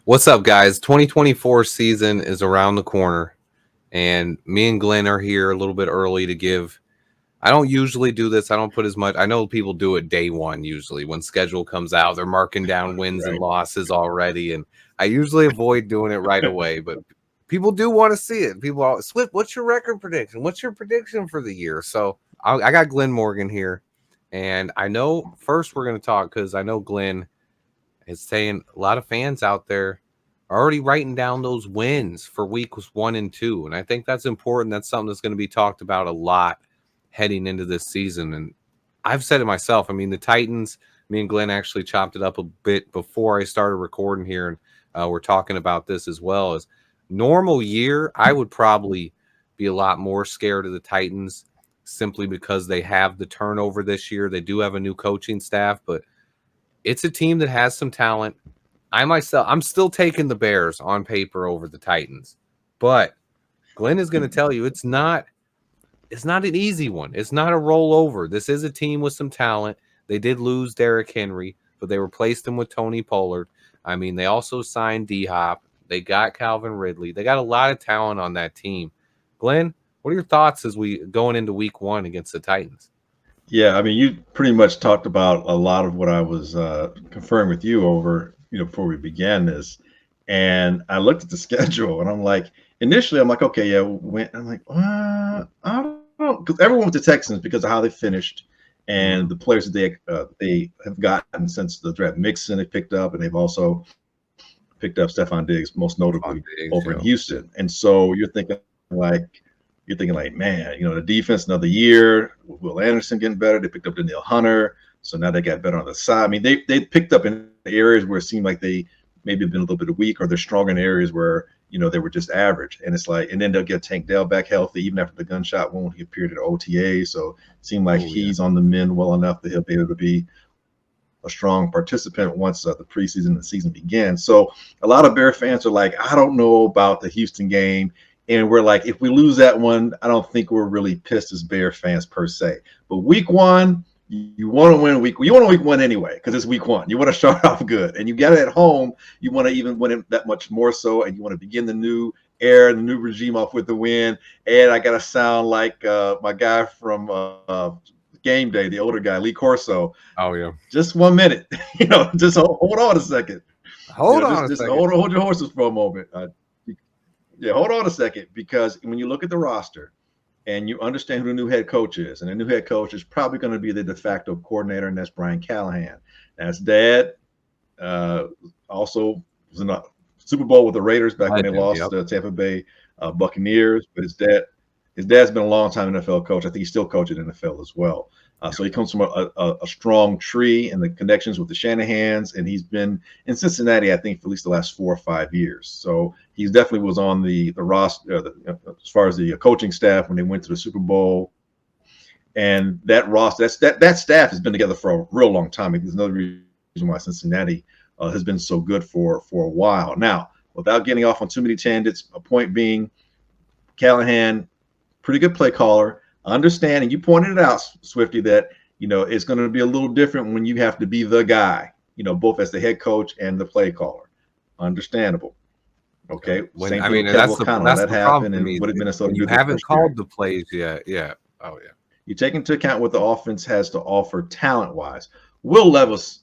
What's up, guys? 2024 season is around the corner, and me and Glynn are here a little bit early to give. I don't usually do this. I don't put as much. I know people do it day one usually when schedule comes out. They're marking down wins and Right. losses already, and I usually avoid doing it right away. But people do want to see it. People always, Swift, what's your record prediction? What's your prediction for the year? So I got Glynn Morgan here, and I know first we're going to talk because I know Glynn is saying a lot of fans out there are already writing down those wins for weeks 1 and 2. And I think that's important. That's something that's going to be talked about a lot heading into this season. And I've said it myself. I mean, the Titans, me and Glenn actually chopped it up a bit before I started recording here. And we're talking about this as well. As normal year, I would probably be a lot more scared of the Titans simply because they have the turnover this year. They do have a new coaching staff, but it's a team that has some talent. I'm still taking the Bears on paper over the Titans, but Glenn is going to tell you it's not an easy one. It's not a rollover. This is a team with some talent. They did lose Derrick Henry, but they replaced him with Tony Pollard. I mean, they also signed D Hop. They got Calvin Ridley. They got a lot of talent on that team. Glenn, what are your thoughts as we going into week one against the Titans? Yeah, I mean, you pretty much talked about a lot of what I was conferring with you over, before we began this. And I looked at the schedule and I'm like, initially, I'm like, okay, yeah, I'm like, I don't know. Because everyone went to Texans because of how they finished and the players that they have gotten since the draft. Mixon they picked up, and they've also picked up Stephon Diggs, most notably over in Houston. And so you're thinking like, man, the defense another year. Will Anderson getting better? They picked up Danielle Hunter, so now they got better on the side. I mean, they picked up in areas where it seemed like they maybe been a little bit weak, or they're stronger in areas where they were just average. And it's like, and then they'll get Tank Dell back healthy even after the gunshot wound. He appeared at OTA, so it seemed like he's on the mend well enough that he'll be able to be a strong participant once the preseason and the season begins. So a lot of Bear fans are like, I don't know about the Houston game. And we're like, if we lose that one, I don't think we're really pissed as Bear fans per se. But week one, you want to win you want to week one anyway, because it's week one. You want to start off good. And you got it at home. You want to even win it that much more so. And you want to begin the new era, the new regime off with the win. And I got to sound like my guy from Game Day, the older guy, Lee Corso. Oh, yeah. Just 1 minute. Just hold on a second. Hold on a just second. Hold your horses for a moment. Yeah, hold on a second, because when you look at the roster and you understand who the new head coach is, and the new head coach is probably going to be the de facto coordinator, and that's Brian Callahan. That's dad. Also was in a Super Bowl with the Raiders back when they lost to Tampa Bay Buccaneers. But his dad's been a long time NFL coach. I think he's still coaching NFL as well. So he comes from a strong tree and the connections with the Shanahans, and he's been in Cincinnati, I think, for at least the last 4 or 5 years. So he definitely was on the roster as far as the coaching staff when they went to the Super Bowl. And that roster, that staff has been together for a real long time. There's another reason why Cincinnati has been so good for a while. Now, without getting off on too many tangents, a point being, Callahan, pretty good play caller. Understanding, you pointed it out, Swifty, that it's going to be a little different when you have to be the guy, both as the head coach and the play caller. Understandable. Okay. That's the problem for me. What did Minnesota do? You haven't called the plays yet. Yeah. Oh, yeah. You take into account what the offense has to offer talent-wise. Will Levis,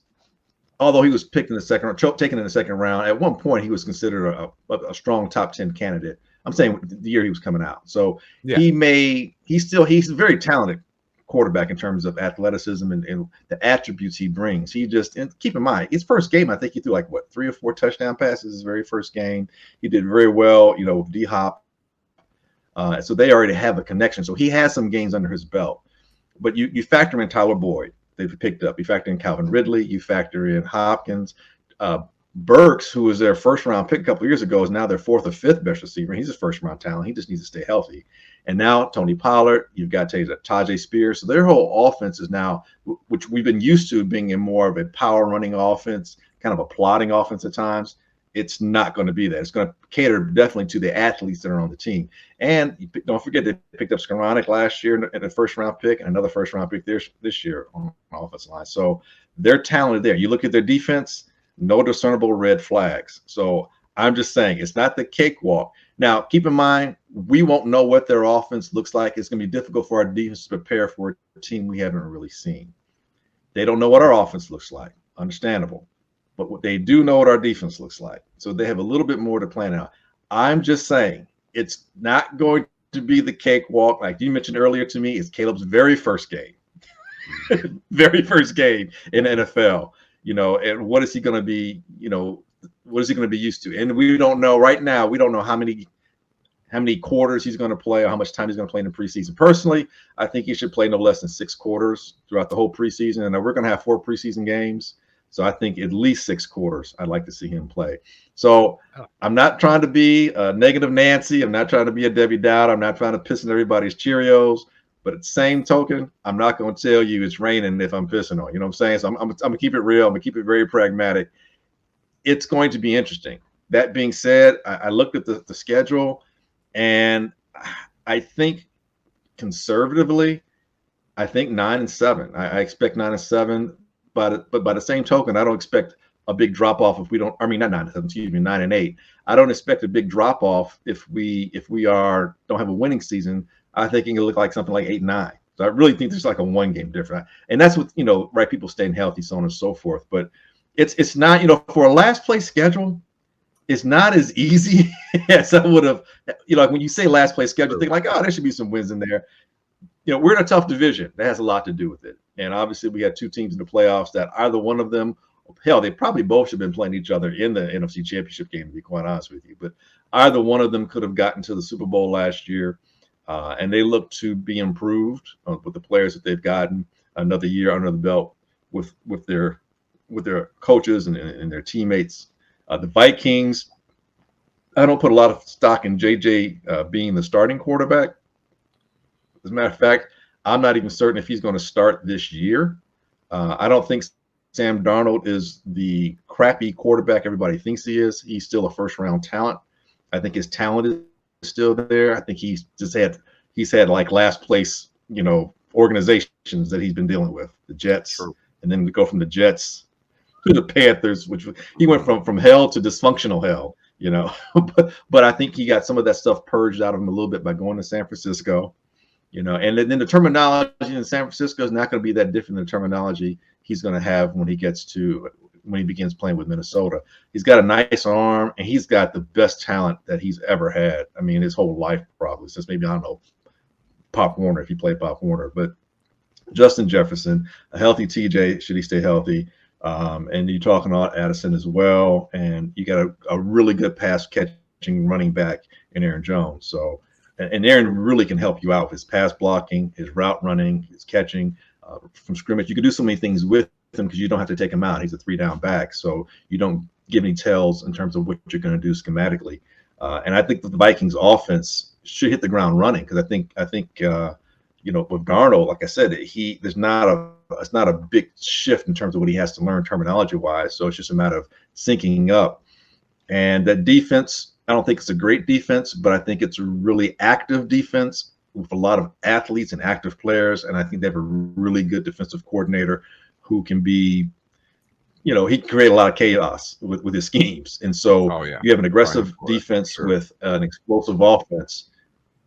although he was picked in the second round, taken in the second round, at one point he was considered a strong top 10 candidate. I'm saying the year he was coming out. So yeah. He's a very talented quarterback in terms of athleticism and the attributes he brings. And keep in mind, his first game, I think he threw 3 or 4 touchdown passes his very first game. He did very well, with D Hop. So they already have a connection. So he has some games under his belt. But you factor in Tyler Boyd, they've picked up. You factor in Calvin Ridley. You factor in Hopkins. Burks, who was their first-round pick a couple of years ago, is now their 4th or 5th best receiver. He's a first-round talent. He just needs to stay healthy. And now Tony Pollard, you've got Tajay Spears. So their whole offense is now, which we've been used to being in more of a power-running offense, kind of a plodding offense at times. It's not going to be that. It's going to cater definitely to the athletes that are on the team. And don't forget, they picked up Skoranek last year in the first-round pick, and another first-round pick this year on the offensive line. So they're talented there. You look at their defense. no discernible red flags. So I'm just saying it's not the cakewalk. Now, keep in mind, we won't know what their offense looks like. It's going to be difficult for our defense to prepare for a team we haven't really seen. They don't know what our offense looks like. Understandable. But what they do know what our defense looks like. So they have a little bit more to plan out. I'm just saying it's not going to be the cakewalk. Like you mentioned earlier to me, it's Caleb's very first game. Very first game in NFL. And what is he going to be, what is he going to be used to? And we don't know right now. We don't know how many quarters he's going to play or how much time he's going to play in the preseason. Personally, I think he should play no less than 6 quarters throughout the whole preseason. And we're going to have 4 preseason games. So I think at least 6 quarters I'd like to see him play. So I'm not trying to be a negative Nancy. I'm not trying to be a Debbie Dowd. I'm not trying to piss in everybody's Cheerios. But at the same token, I'm not going to tell you it's raining if I'm pissing on you. You know what I'm saying? So I'm going to keep it real. I'm going to keep it very pragmatic. It's going to be interesting. That being said, I looked at the schedule, and I think conservatively, I think 9-7. I expect 9-7, but by the same token, I don't expect a big drop off if we don't. I mean, not 9-7. Excuse me, 9-8. I don't expect a big drop off if we don't have a winning season. I think it can look like something like 8-9. So I really think there's like a 1 game difference, and that's with right, people staying healthy, so on and so forth. But it's not for a last place schedule. It's not as easy as I would have. Like when you say last place schedule, think like, oh, there should be some wins in there. We're in a tough division. That has a lot to do with it. And obviously, we had 2 teams in the playoffs that either one of them, hell, they probably both should have been playing each other in the NFC Championship game, to be quite honest with you. But either one of them could have gotten to the Super Bowl last year. And they look to be improved with the players that they've gotten another year under the belt with their coaches and their teammates. The Vikings, I don't put a lot of stock in JJ being the starting quarterback. As a matter of fact, I'm not even certain if he's going to start this year. I don't think Sam Darnold is the crappy quarterback everybody thinks he is. He's still a first-round talent. I think his talent is still there. I think he's had like last place, organizations that he's been dealing with, the Jets. True. And then we go from the Jets to the Panthers, which he went from hell to dysfunctional hell, but I think he got some of that stuff purged out of him a little bit by going to San Francisco, and then the terminology in San Francisco is not going to be that different than the terminology he's going to have when he begins playing with Minnesota. He's got a nice arm, and he's got the best talent that he's ever had. I mean, his whole life probably, since maybe, I don't know, Pop Warner, if he played Pop Warner. But Justin Jefferson, a healthy TJ, should he stay healthy? And you're talking about Addison as well, and you got a really good pass catching running back in Aaron Jones. So, and Aaron really can help you out with his pass blocking, his route running, his catching from scrimmage. You can do so many things with him because you don't have to take him out. He's a 3-down back, so you don't give any tells in terms of what you're going to do schematically. And I think that the Vikings offense should hit the ground running because I think with Darnold, like I said, it's not a big shift in terms of what he has to learn terminology wise. So it's just a matter of syncing up. And that defense, I don't think it's a great defense, but I think it's a really active defense with a lot of athletes and active players. And I think they have a really good defensive coordinator who can be, he can create a lot of chaos with his schemes. And so you have an aggressive defense with an explosive offense.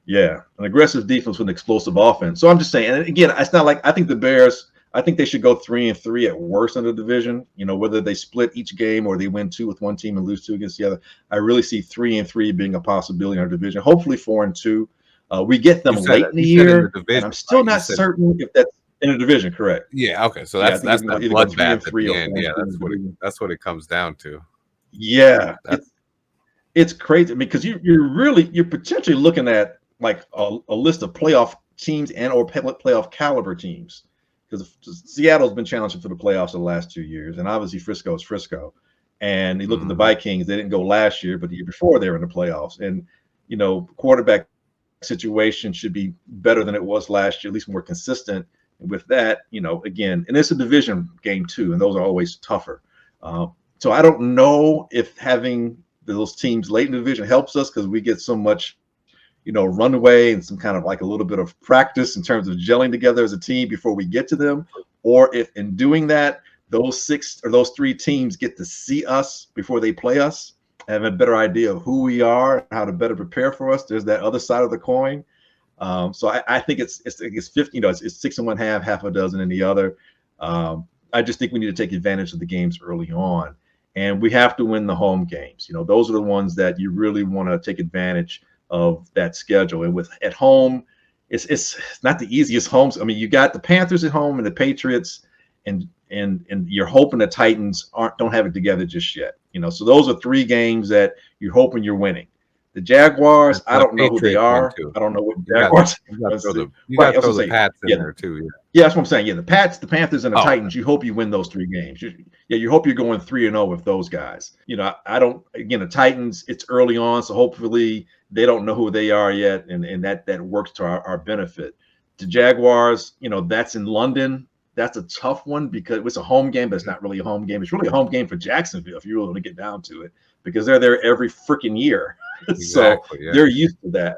Yeah, an aggressive defense with an explosive offense. So I'm just saying, and again, it's not like I think the Bears, I think they should go 3-3 at worst in the division. Whether they split each game or they win 2 with one team and lose 2 against the other. I really see 3-3 being a possibility in our division. Hopefully 4-2. We get them late in the year, and I'm still not certain if that's in the division. Correct. Yeah. Okay. So that's that bloodbath at the end. Yeah, that's what it comes down to. Yeah, it's crazy because you're potentially looking at like a list of playoff teams and or playoff caliber teams, because Seattle's been challenging for the playoffs the last 2 years, and obviously Frisco is Frisco. And you look at the Vikings; they didn't go last year, but the year before they were in the playoffs. And quarterback situation should be better than it was last year, at least more consistent. And with that, again, and it's a division game too, and those are always tougher. So I don't know if having those teams late in the division helps us because we get so much runway and some kind of like a little bit of practice in terms of gelling together as a team before we get to them, or if in doing that, those 6 or those 3 teams get to see us before they play us, have a better idea of who we are, how to better prepare for us. There's that other side of the coin. So I think it's 50. It's 6 in one half a dozen in the other. I just think we need to take advantage of the games early on, and we have to win the home games. Those are the ones that you really want to take advantage of that schedule. And with at home, it's not the easiest homes. I mean, you got the Panthers at home and the Patriots, and you're hoping the Titans don't have it together just yet. So those are 3 games that you're hoping you're winning. The Jaguars, I don't know who they are. I don't know what Jaguars. You got to throw the Pats in there too. Yeah, that's what I'm saying. Yeah, the Panthers, and the Titans. You hope you win those 3 games. You hope you're going 3-0 with those guys. I don't. Again, the Titans. It's early on, so hopefully they don't know who they are yet, and that works to our benefit. The Jaguars, that's in London. That's a tough one because it's a home game, but it's not really a home game. It's really a home game for Jacksonville if you really want to get down to it, because they're there every freaking year. Exactly, so they're used to that.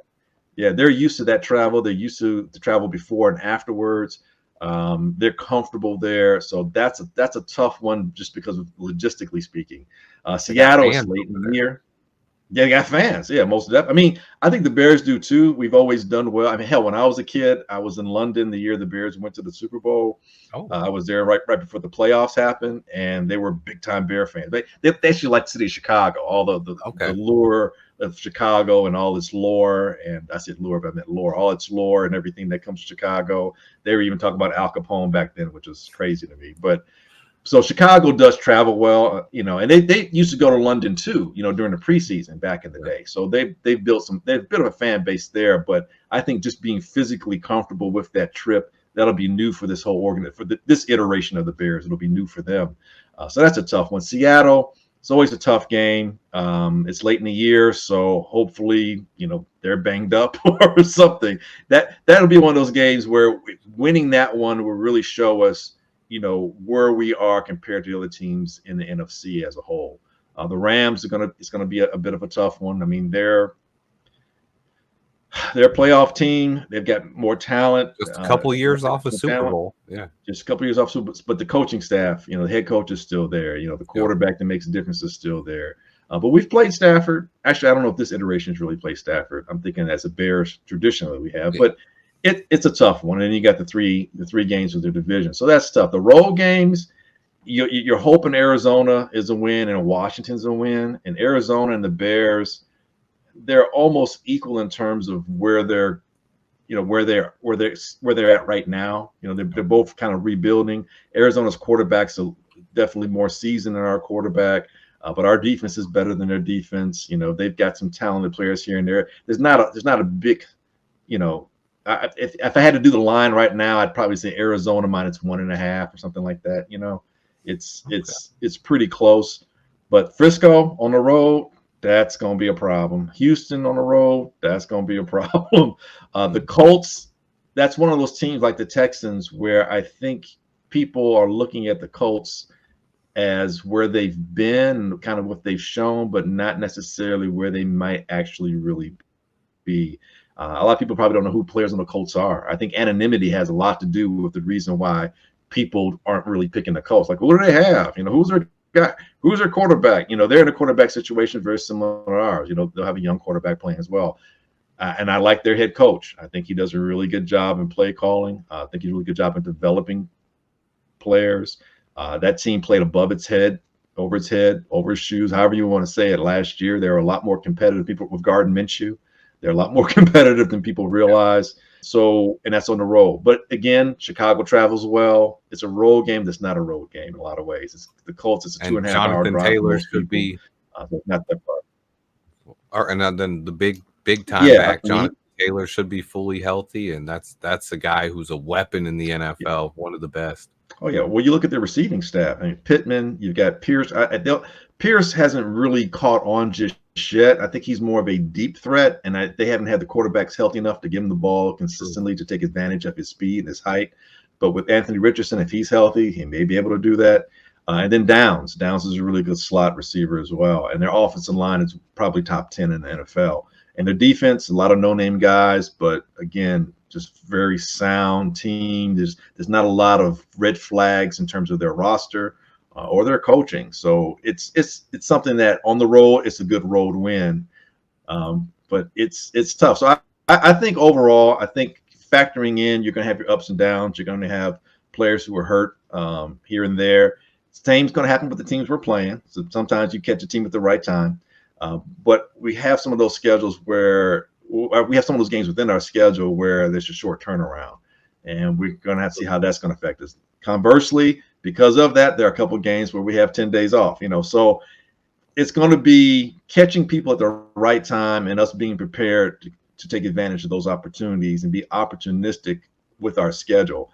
Yeah, they're used to that travel. They're used to the travel before and afterwards. They're comfortable there. So that's a tough one just because of logistically speaking. Seattle is late in the year. Yeah, they got fans. Yeah, most definitely. I mean, I think the Bears do too. We've always done well. I mean, hell, when I was a kid, I was in London the year the Bears went to the Super Bowl. I was there right before the playoffs happened, and they were big time Bear fans. They actually like the city of Chicago, all the lure of Chicago and all its lore. And I said lure, but I meant lore. All its lore and everything that comes to Chicago. They were even talking about Al Capone back then, which was crazy to me. But so Chicago does travel well, and they used to go to London too, during the preseason back in the day. So they've built they've a bit of a fan base there, but I think just being physically comfortable with that trip, that'll be new for this whole this iteration of the Bears. It'll be new for them. So that's a tough one. Seattle, it's always a tough game. It's late in the year, so hopefully, they're banged up or something. That'll be one of those games where winning that one will really show us where we are compared to the other teams in the NFC as a whole. The Rams it's gonna be a bit of a tough one. I mean, they're a playoff team. They've got more talent. Just a couple of years off a Super Bowl. Yeah, just a couple of years off Super Bowl. But the coaching staff, the head coach is still there. The quarterback that makes a difference is still there. But we've played Stafford. Actually, I don't know if this iteration has really played Stafford. I'm thinking as a Bears traditionally we have, but it's a tough one, and you got the three games of their division, so that's tough. The road games, you're hoping Arizona is a win and Washington's a win, and Arizona and the Bears, they're almost equal in terms of where they're at right now. They're both kind of rebuilding. Arizona's quarterback's definitely more seasoned than our quarterback, but our defense is better than their defense. They've got some talented players here and there. There's not a big, if I had to do the line right now, I'd probably say Arizona -1.5 or something like that. It's pretty close. But Frisco on the road, that's going to be a problem. Houston on the road, that's going to be a problem. The Colts, that's one of those teams like the Texans where I think people are looking at the Colts as where they've been, kind of what they've shown, but not necessarily where they might actually really be. A lot of people probably don't know who players on the Colts are. I think anonymity has a lot to do with the reason why people aren't really picking the Colts. Like, what do they have? Who's their guy? Who's their quarterback? They're in a quarterback situation very similar to ours. They'll have a young quarterback playing as well. And I like their head coach. I think he does a really good job in play calling. I think he does a really good job in developing players. That team played above its head, over his shoes, however you want to say it. Last year, there were a lot more competitive people with Gardner Minshew. They're a lot more competitive than people realize. So, and that's on the road. But again, Chicago travels well. It's a road game that's not a road game in a lot of ways. It's the Colts. It's a 2.5 hour drive. Taylor should be not that far. And then the big time back, Jonathan Taylor should be fully healthy, and that's a guy who's a weapon in the NFL, one of the best. Oh yeah. Well, you look at their receiving staff. I mean, Pittman. You've got Pierce. Pierce hasn't really caught on just yet. I think he's more of a deep threat, and they haven't had the quarterbacks healthy enough to give him the ball consistently to take advantage of his speed and his height. But with Anthony Richardson, if he's healthy, he may be able to do that. And then Downs is a really good slot receiver as well. And their offensive line is probably top 10 in the NFL. And their defense, a lot of no-name guys, but again, just very sound team. There's not a lot of red flags in terms of their roster. or their coaching. So it's something that on the road, it's a good road win. But it's tough. So I think overall, I think factoring in, you're going to have your ups and downs. You're going to have players who are hurt here and there. Same's going to happen with the teams we're playing. So sometimes you catch a team at the right time. But we have some of those schedules where we have some of those games within our schedule where there's a short turnaround, and we're going to have to see how that's going to affect us. Conversely, because of that, there are a couple of games where we have 10 days off. So it's going to be catching people at the right time and us being prepared to take advantage of those opportunities and be opportunistic with our schedule.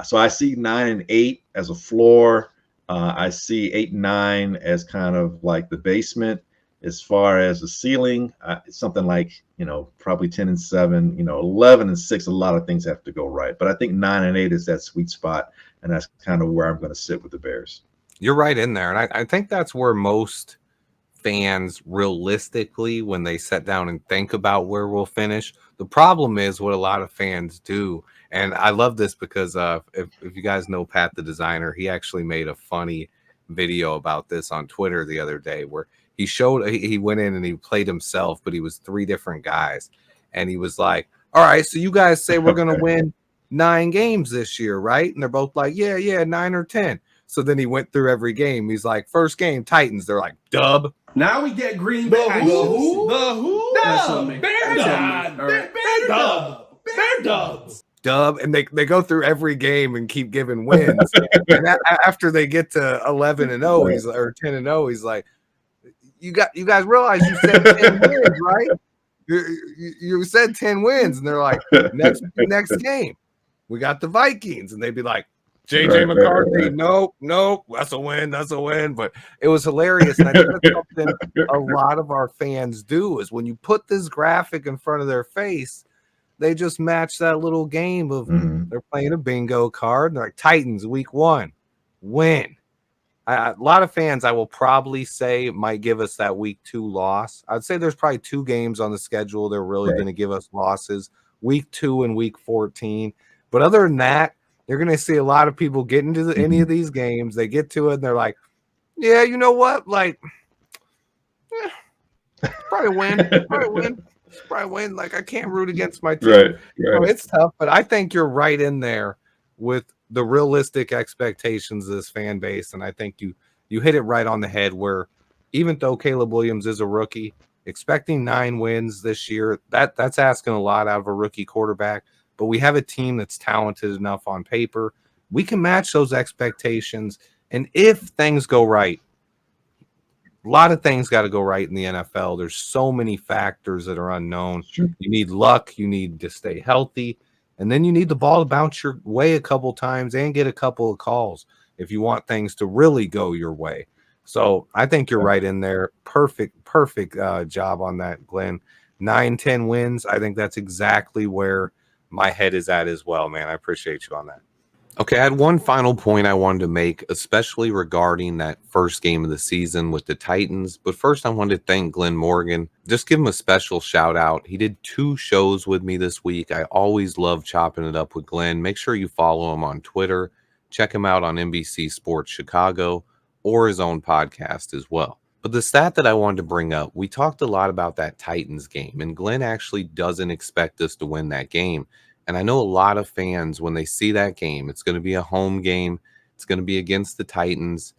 So I see 9-8 as a floor. I see 8-9 as kind of like the basement. As far as the ceiling, it's something like, probably 10-7, 11-6. A lot of things have to go right. But I think 9-8 is that sweet spot. And that's kind of where I'm going to sit with the Bears. You're right in there. And I think that's where most fans realistically, when they sit down and think about where we'll finish, the problem is what a lot of fans do. And I love this because if you guys know Pat the designer, he actually made a funny video about this on Twitter the other day where he went in and he played himself, but he was 3 different guys. And he was like, all right, so you guys say we're going to win 9 games this year, right? And they're both like, yeah, 9 or 10. So then he went through every game. He's like, first game, Titans. They're like, dub. Now we get Green Bay. The who? Dub. Bear dubs. Dub. And they go through every game and keep giving wins. And after they get to 11-0, he's or 10-0, he's like, you guys realize you said 10 wins, right? You said 10 wins. And they're like, next game, we got the Vikings. And they'd be like, JJ McCarthy, nope, that's a win. But it was hilarious. And I think that's something a lot of our fans do is when you put this graphic in front of their face, they just match that little game of they're playing a bingo card. And they're like, Titans, week 1, win. A lot of fans, I will probably say, might give us that week 2 loss. I'd say there's probably 2 games on the schedule they're really going to give us losses, week 2 and week 14. But other than that, you're going to see a lot of people get into any of these games. They get to it, and they're like, yeah, you know what? Like, probably win. Like, I can't root against my team. Right. So it's tough, but I think you're right in there with the realistic expectations of this fan base. And I think you hit it right on the head where even though Caleb Williams is a rookie, expecting 9 wins this year, that's asking a lot out of a rookie quarterback. But we have a team that's talented enough on paper. We can match those expectations. And if things go right, a lot of things got to go right in the NFL. There's so many factors that are unknown. Sure. You need luck. You need to stay healthy. And then you need the ball to bounce your way a couple times and get a couple of calls if you want things to really go your way. So I think you're right in there. Perfect job on that, Glynn. 9-10 wins. I think that's exactly where my head is at as well, man. I appreciate you on that. Okay, I had one final point I wanted to make, especially regarding that first game of the season with the Titans. But first, I wanted to thank Glynn Morgan. Just give him a special shout out. He did 2 shows with me this week. I always love chopping it up with Glynn. Make sure you follow him on Twitter. Check him out on NBC Sports Chicago or his own podcast as well. But the stat that I wanted to bring up, we talked a lot about that Titans game, and Glynn actually doesn't expect us to win that game. And I know a lot of fans, when they see that game, it's going to be a home game. It's going to be against the Titans,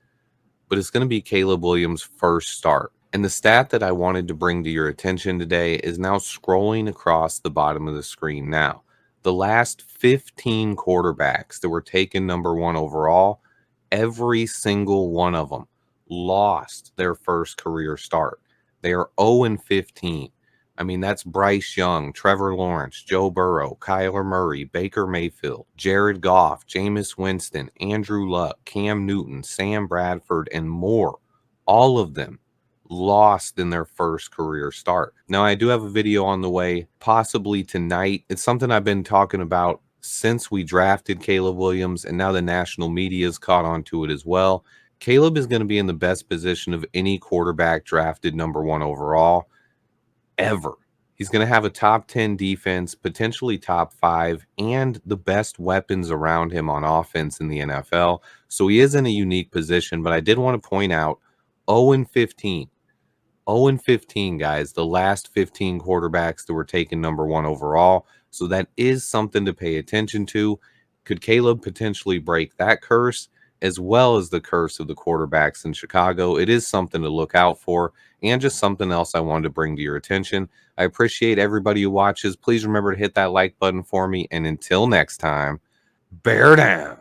but it's going to be Caleb Williams' first start. And the stat that I wanted to bring to your attention today is now scrolling across the bottom of the screen now. The last 15 quarterbacks that were taken number 1 overall, every single one of them lost their first career start. They are 0-15. I mean, that's Bryce Young, Trevor Lawrence, Joe Burrow, Kyler Murray, Baker Mayfield, Jared Goff, Jameis Winston, Andrew Luck, Cam Newton, Sam Bradford, and more. All of them lost in their first career start. Now, I do have a video on the way, possibly tonight. It's something I've been talking about since we drafted Caleb Williams, and now the national media has caught on to it as well. Caleb is going to be in the best position of any quarterback drafted number 1 overall ever. He's going to have a top 10 defense, potentially top 5, and the best weapons around him on offense in the NFL. So he is in a unique position, but I did want to point out 0-15. 0-15, guys, the last 15 quarterbacks that were taken number 1 overall. So that is something to pay attention to. Could Caleb potentially break that curse as well as the curse of the quarterbacks in Chicago? It is something to look out for, and just something else I wanted to bring to your attention. I appreciate everybody who watches. Please remember to hit that like button for me. And until next time, bear down.